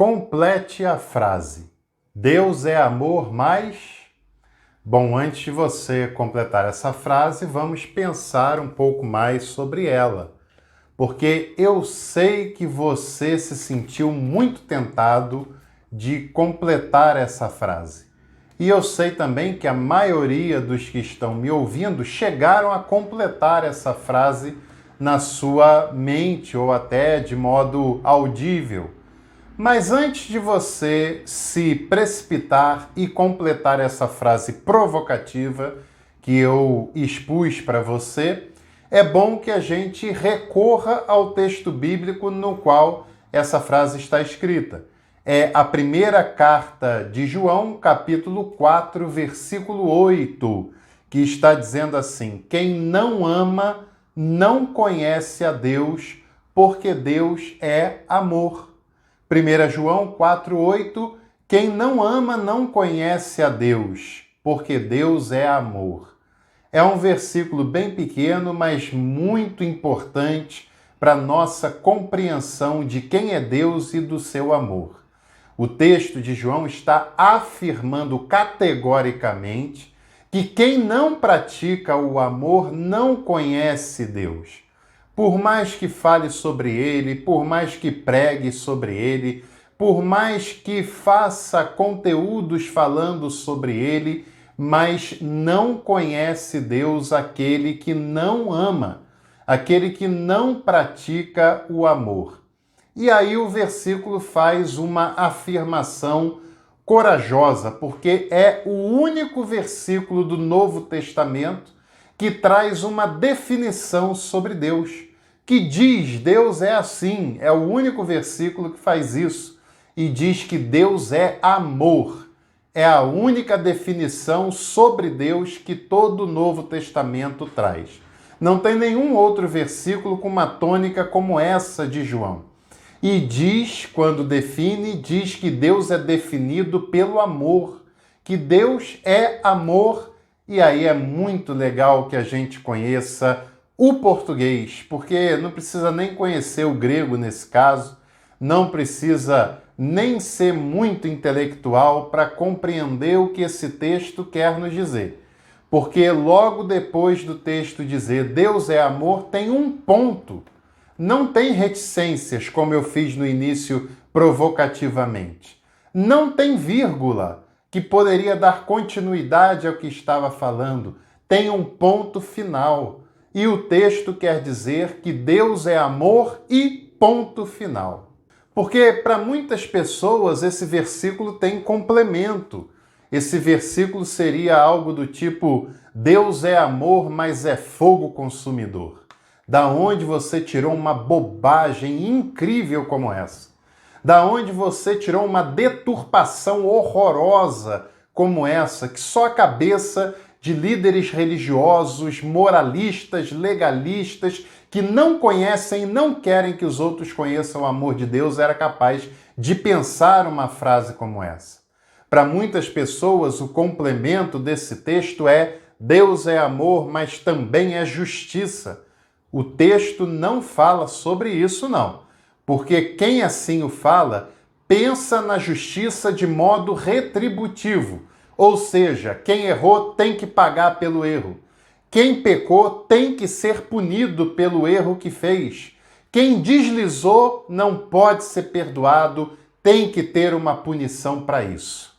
Complete a frase. Deus é amor, mas... Bom, antes de você completar essa frase, vamos pensar um pouco mais sobre ela. Porque eu sei que você se sentiu muito tentado de completar essa frase. E eu sei também que a maioria dos que estão me ouvindo chegaram a completar essa frase na sua mente ou até de modo audível. Mas antes de você se precipitar e completar essa frase provocativa que eu expus para você, é bom que a gente recorra ao texto bíblico no qual essa frase está escrita. É a primeira carta de João, capítulo 4, versículo 8, que está dizendo assim: quem não ama não conhece a Deus, porque Deus é amor. 1 João 4,8, quem não ama não conhece a Deus, porque Deus é amor. É um versículo bem pequeno, mas muito importante para a nossa compreensão de quem é Deus e do seu amor. O texto de João está afirmando categoricamente que quem não pratica o amor não conhece Deus. Por mais que fale sobre ele, por mais que pregue sobre ele, por mais que faça conteúdos falando sobre ele, mas não conhece Deus aquele que não ama, aquele que não pratica o amor. E aí o versículo faz uma afirmação corajosa, porque é o único versículo do Novo Testamento que traz uma definição sobre Deus, que diz Deus é assim, é o único versículo que faz isso, e diz que Deus é amor. É a única definição sobre Deus que todo o Novo Testamento traz. Não tem nenhum outro versículo com uma tônica como essa de João. E diz, quando define, diz que Deus é definido pelo amor, que Deus é amor. E aí é muito legal que a gente conheça o português, porque não precisa nem conhecer o grego nesse caso, não precisa nem ser muito intelectual para compreender o que esse texto quer nos dizer. Porque logo depois do texto dizer Deus é amor, tem um ponto. Não tem reticências, como eu fiz no início provocativamente. Não tem vírgula, que poderia dar continuidade ao que estava falando. Tem um ponto final. E o texto quer dizer que Deus é amor e ponto final. Porque para muitas pessoas esse versículo tem complemento. Esse versículo seria algo do tipo: Deus é amor, mas é fogo consumidor. Da onde você tirou uma bobagem incrível como essa? Da onde você tirou uma deturpação horrorosa como essa, que só a cabeça de líderes religiosos, moralistas, legalistas, que não conhecem e não querem que os outros conheçam o amor de Deus, era capaz de pensar uma frase como essa. Para muitas pessoas, o complemento desse texto é: Deus é amor, mas também é justiça. O texto não fala sobre isso, não. Porque quem assim o fala, pensa na justiça de modo retributivo. Ou seja, quem errou tem que pagar pelo erro. Quem pecou tem que ser punido pelo erro que fez. Quem deslizou não pode ser perdoado, tem que ter uma punição para isso.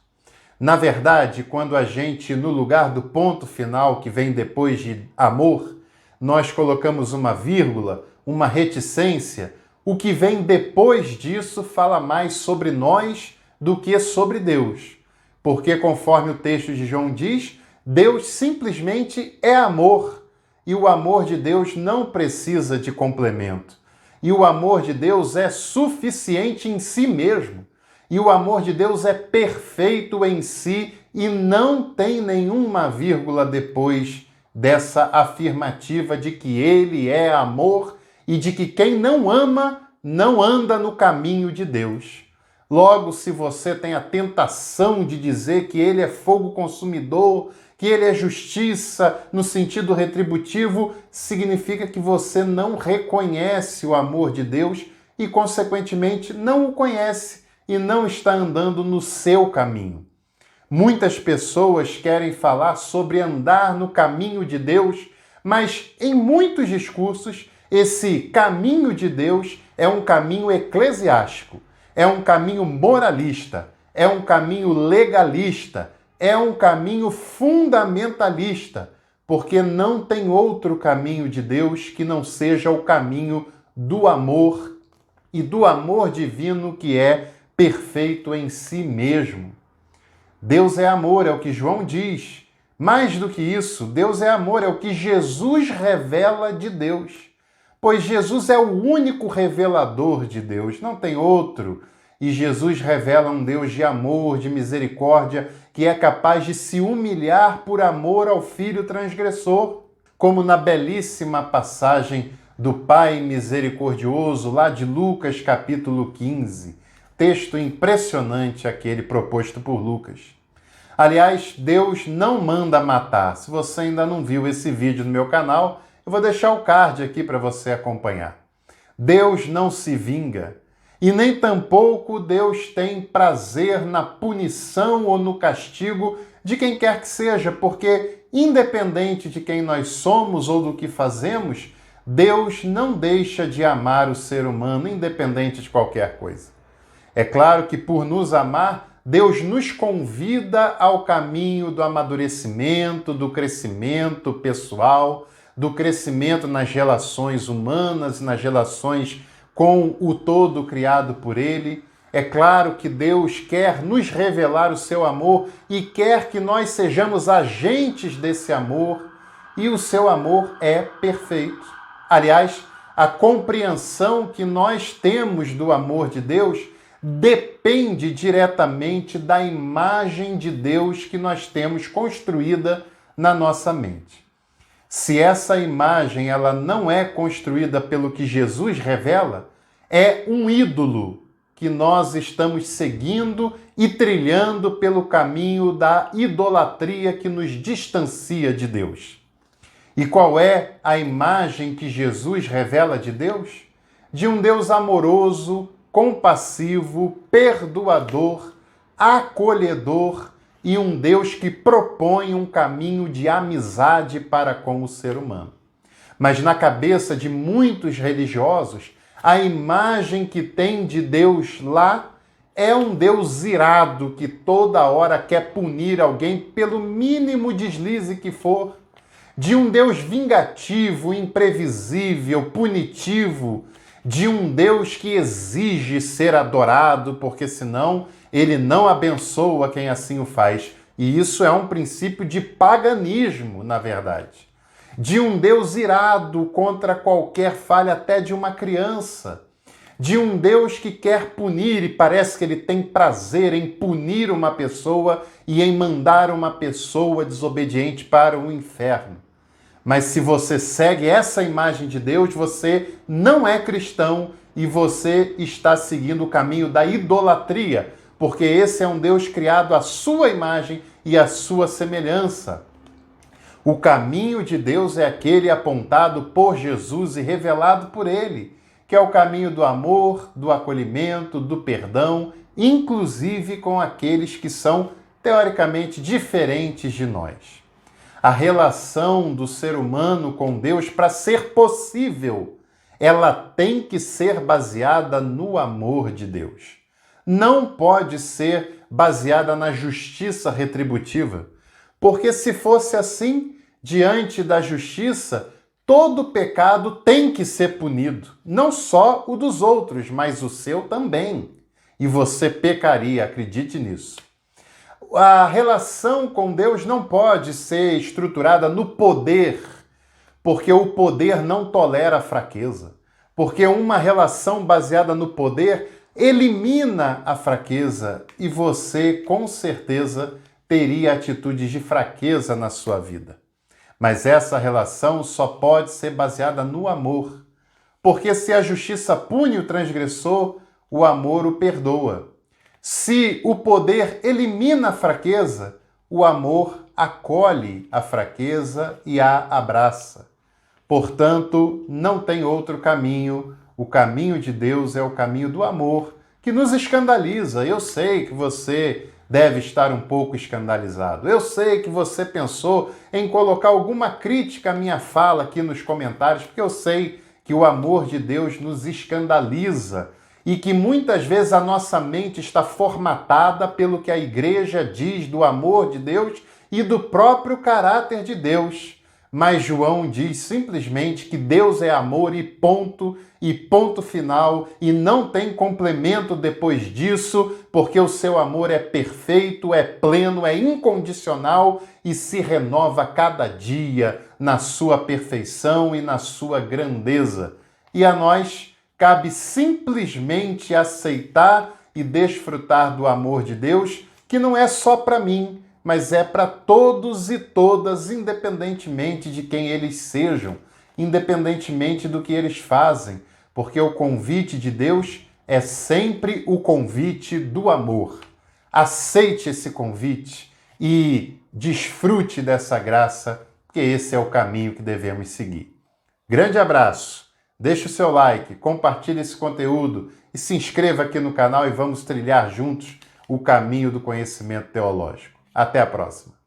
Na verdade, quando a gente, no lugar do ponto final que vem depois de amor, nós colocamos uma vírgula, uma reticência, o que vem depois disso fala mais sobre nós do que sobre Deus. Porque, conforme o texto de João diz, Deus simplesmente é amor. E o amor de Deus não precisa de complemento. E o amor de Deus é suficiente em si mesmo. E o amor de Deus é perfeito em si e não tem nenhuma vírgula depois dessa afirmativa de que ele é amor e de que quem não ama não anda no caminho de Deus. Logo, se você tem a tentação de dizer que ele é fogo consumidor, que ele é justiça no sentido retributivo, significa que você não reconhece o amor de Deus e, consequentemente, não o conhece e não está andando no seu caminho. Muitas pessoas querem falar sobre andar no caminho de Deus, mas em muitos discursos, esse caminho de Deus é um caminho eclesiástico, é um caminho moralista, é um caminho legalista, é um caminho fundamentalista, porque não tem outro caminho de Deus que não seja o caminho do amor e do amor divino que é perfeito em si mesmo. Deus é amor, é o que João diz. Mais do que isso, Deus é amor, é o que Jesus revela de Deus. Pois Jesus é o único revelador de Deus, não tem outro. E Jesus revela um Deus de amor, de misericórdia, que é capaz de se humilhar por amor ao filho transgressor. Como na belíssima passagem do Pai misericordioso, lá de Lucas capítulo 15. Texto impressionante aquele proposto por Lucas. Aliás, Deus não manda matar. Se você ainda não viu esse vídeo no meu canal, eu vou deixar o card aqui para você acompanhar. Deus não se vinga e nem tampouco Deus tem prazer na punição ou no castigo de quem quer que seja, porque independente de quem nós somos ou do que fazemos, Deus não deixa de amar o ser humano, independente de qualquer coisa. É claro que por nos amar, Deus nos convida ao caminho do amadurecimento, do crescimento pessoal, do crescimento nas relações humanas, nas relações com o todo criado por Ele. É claro que Deus quer nos revelar o seu amor e quer que nós sejamos agentes desse amor, e o seu amor é perfeito. Aliás, a compreensão que nós temos do amor de Deus depende diretamente da imagem de Deus que nós temos construída na nossa mente. Se essa imagem ela não é construída pelo que Jesus revela, é um ídolo que nós estamos seguindo e trilhando pelo caminho da idolatria que nos distancia de Deus. E qual é a imagem que Jesus revela de Deus? De um Deus amoroso, compassivo, perdoador, acolhedor e um Deus que propõe um caminho de amizade para com o ser humano. Mas na cabeça de muitos religiosos, a imagem que tem de Deus lá é um Deus irado que toda hora quer punir alguém pelo mínimo deslize que for, de um Deus vingativo, imprevisível, punitivo, de um Deus que exige ser adorado, porque senão ele não abençoa quem assim o faz. E isso é um princípio de paganismo, na verdade. De um Deus irado contra qualquer falha, até de uma criança. De um Deus que quer punir, e parece que ele tem prazer em punir uma pessoa e em mandar uma pessoa desobediente para o inferno. Mas se você segue essa imagem de Deus, você não é cristão e você está seguindo o caminho da idolatria, porque esse é um Deus criado à sua imagem e à sua semelhança. O caminho de Deus é aquele apontado por Jesus e revelado por Ele, que é o caminho do amor, do acolhimento, do perdão, inclusive com aqueles que são teoricamente diferentes de nós. A relação do ser humano com Deus, para ser possível, ela tem que ser baseada no amor de Deus. Não pode ser baseada na justiça retributiva, porque se fosse assim, diante da justiça, todo pecado tem que ser punido, não só o dos outros, mas o seu também. E você pecaria, acredite nisso. A relação com Deus não pode ser estruturada no poder, porque o poder não tolera a fraqueza. Porque uma relação baseada no poder elimina a fraqueza e você, com certeza, teria atitudes de fraqueza na sua vida. Mas essa relação só pode ser baseada no amor. Porque se a justiça pune o transgressor, o amor o perdoa. Se o poder elimina a fraqueza, o amor acolhe a fraqueza e a abraça. Portanto, não tem outro caminho. O caminho de Deus é o caminho do amor, que nos escandaliza. Eu sei que você deve estar um pouco escandalizado. Eu sei que você pensou em colocar alguma crítica à minha fala aqui nos comentários, porque eu sei que o amor de Deus nos escandaliza e que muitas vezes a nossa mente está formatada pelo que a igreja diz do amor de Deus e do próprio caráter de Deus. Mas João diz simplesmente que Deus é amor e ponto final, e não tem complemento depois disso, porque o seu amor é perfeito, é pleno, é incondicional e se renova cada dia na sua perfeição e na sua grandeza. E a nós cabe simplesmente aceitar e desfrutar do amor de Deus, que não é só para mim, mas é para todos e todas, independentemente de quem eles sejam, independentemente do que eles fazem, porque o convite de Deus é sempre o convite do amor. Aceite esse convite e desfrute dessa graça, porque esse é o caminho que devemos seguir. Grande abraço, deixe o seu like, compartilhe esse conteúdo e se inscreva aqui no canal e vamos trilhar juntos o caminho do conhecimento teológico. Até a próxima!